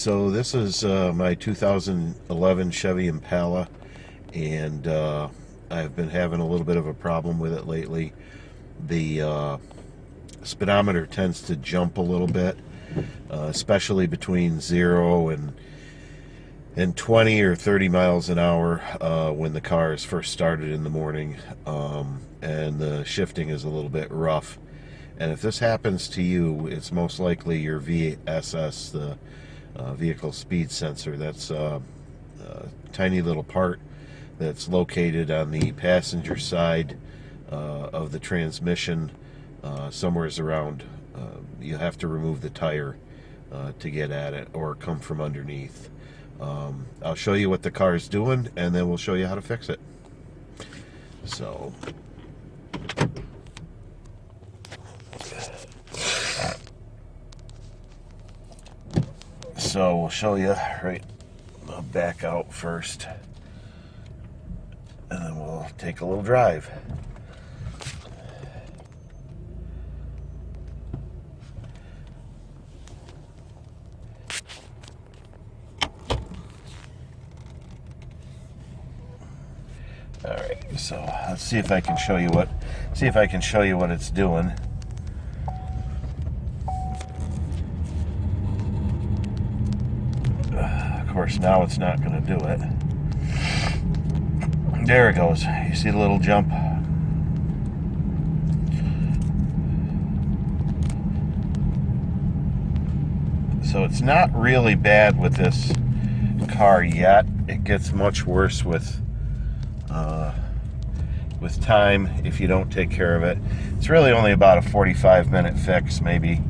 So this is my 2011 Chevy Impala, and I've been having a little bit of a problem with it lately. The speedometer tends to jump a little bit, especially between 0 and 20 or 30 miles an hour when the car is first started in the morning, and the shifting is a little bit rough. And if this happens to you, it's most likely your VSS, the vehicle speed sensor. That's a tiny little part that's located on the passenger side of the transmission, somewhere around. You have to remove the tire to get at it, or come from underneath. I'll show you what the car is doing, and then we'll show you how to fix it. So we'll show you, right, I'll back out first, and then we'll take a little drive. All right, so let's see if I can show you what it's doing. Of course, now it's not going to do it. There it goes. You see the little jump? So it's not really bad with this car yet. It gets much worse with time if you don't take care of it. It's really only about a 45-minute fix, maybe.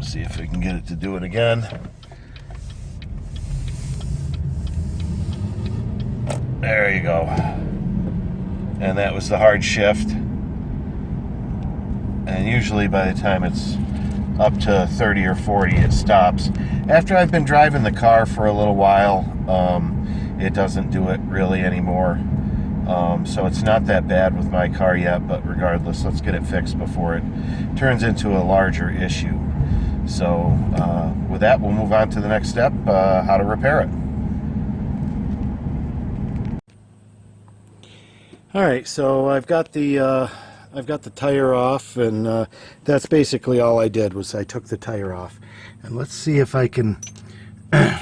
See if we can get it to do it again. There you go. And that was the hard shift. And usually by the time it's up to 30 or 40, it stops. After I've been driving the car for a little while, it doesn't do it really anymore. So it's not that bad with my car yet, but regardless, let's get it fixed before it turns into a larger issue. So with that, we'll move on to the next step, how to repair it. All right, so I've got the tire off, and that's basically all I did, was I took the tire off. And let's see if I can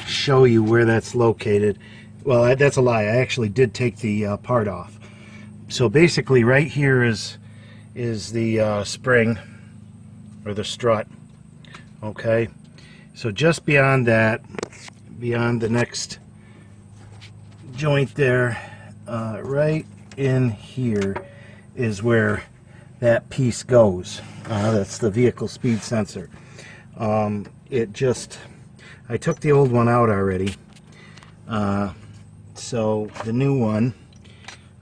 show you where that's located. Well, that's a lie. I actually did take the part off. So basically right here is the spring, or the strut. Okay, so just beyond that, beyond the next joint there, right in here is where that piece goes. That's the vehicle speed sensor. I took the old one out already, so the new one,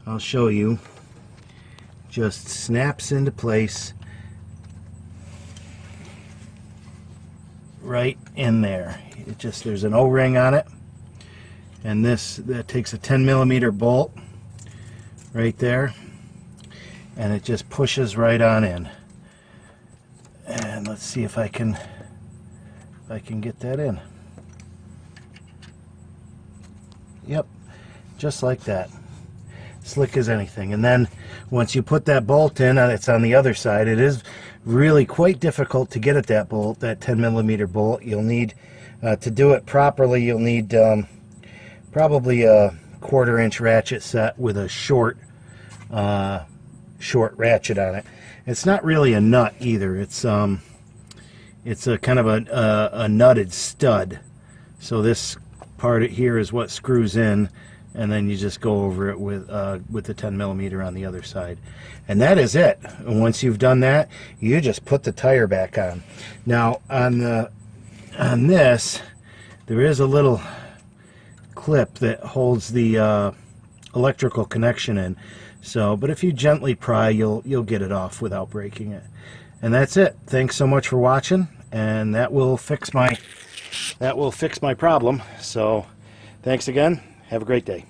I'll show you, just snaps into place right in there. There's an O-ring on it, and that takes a 10mm bolt right there, and it just pushes right on in. And let's see if I can get that in. Yep, just like that, slick as anything. And then once you put that bolt in, it's on the other side. It is really quite difficult to get at that bolt, that 10mm bolt. You'll need to do it properly, you'll need probably a 1/4-inch ratchet set with a short ratchet on it. It's not really a nut either. It's a kind of a nutted stud. So this part here is what screws in, and then you just go over it with the 10mm on the other side, and that is it. And once you've done that, you just put the tire back on. Now on this, there is a little clip that holds the electrical connection in. So, but if you gently pry, you'll get it off without breaking it. And that's it. Thanks so much for watching, and that will fix my problem. So, thanks again. Have a great day.